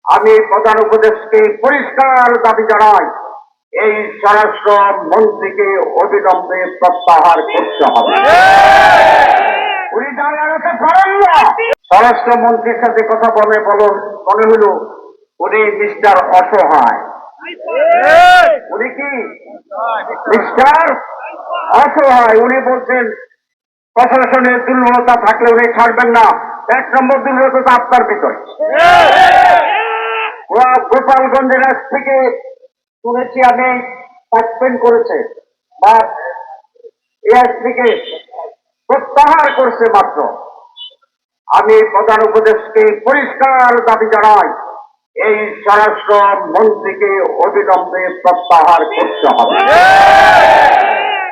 আমি প্রধান উপদেশকে পরিষ্কার দাবি জানাই, এই স্বরাষ্ট্র মন্ত্রীকে অবিলম্বে প্রত্যাহার করতে হবে। উনি দাঁড়াতে পারেন না। স্বরাষ্ট্র মন্ত্রীর সাথে কথা মনে হলো উনি মিস্টার অসহায়। উনি কি মিস্টার অসহায়? উনি বলছেন প্রশাসনের দুর্বলতা থাকলে উনি ছাড়বেন না। 1 নম্বর দুর্বলতা আপনার ভিতরে। গোপালগঞ্জের কাছ থেকে শুনেছি আমি সাসপেন্ড করেছে বা এর থেকে প্রত্যাহার করছে মাত্র। আমি প্রধান উপদেশকে পরিষ্কার দাবি জানাই, এই স্বরাষ্ট্র মন্ত্রীকে অবিলম্বে প্রত্যাহার করতে হবে।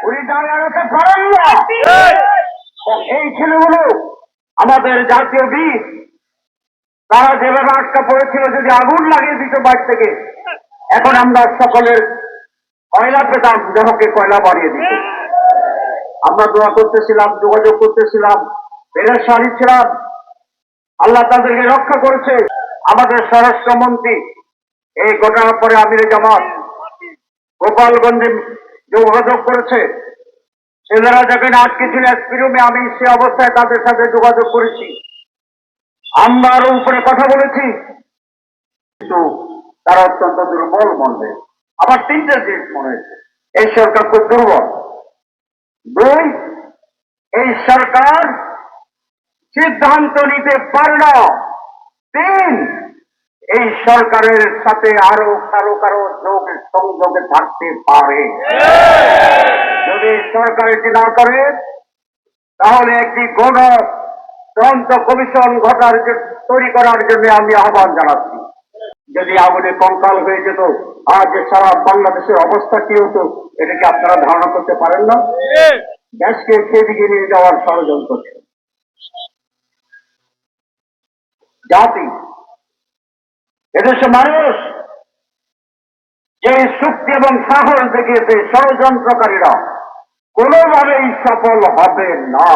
উনি দাঁড়াতে পারেন না। এই ছেলেগুলো আমাদের জাতীয় বীর, তারা যেভাবে আটকা পড়েছিল, যদি আগুন লাগিয়ে দিত বাইর থেকে, এখন আমরা সকলের কয়লা পেতাম, দেহকে কয়লা বাড়িয়ে দিত। আমরা দোয়া করতেছিলাম, যোগাযোগ করতেছিলাম, পেরেশানি ছিলাম। আল্লাহ তাদেরকে রক্ষা করেছে। আমাদের স্বরাষ্ট্রমন্ত্রী এই ঘটনার পরে আমিরে জামাত গোপালগঞ্জে যোগাযোগ করেছে। ছেলেরা যখন আটকে ছিল এসপি রুমে, আমি সে অবস্থায় তাদের সাথে যোগাযোগ করেছি, আমার উপরে কথা বলেছি, কিন্তু তারা অত্যন্ত দুর্বল মনে। আমার 3টে জিনিস মনে হয়েছে। এই সরকার খুব দুর্বল। 2, এই সরকার সিদ্ধান্ত নিতে পারে না। 3, এই সরকারের সাথে আরো কারো সংযোগে থাকতে পারে। যদি সরকার এটি না করে, তাহলে একটি তদন্ত কমিশন তৈরি করার জন্য আমি আহ্বান জানাচ্ছি। যদি আগুনে কঙ্কাল হয়ে যেত, আজ সারা বাংলাদেশের অবস্থা কি হতো, এটা কি আপনারা ধারণা করতে পারেন না? দেশকে সেদিকে নিয়ে যাওয়ার ষড়যন্ত্র করছে জাতি। এদেশের মানুষ যে শক্তি এবং সাহস দেখিয়েছে, ষড়যন্ত্রকারীরা কোনোভাবেই সফল হবে না।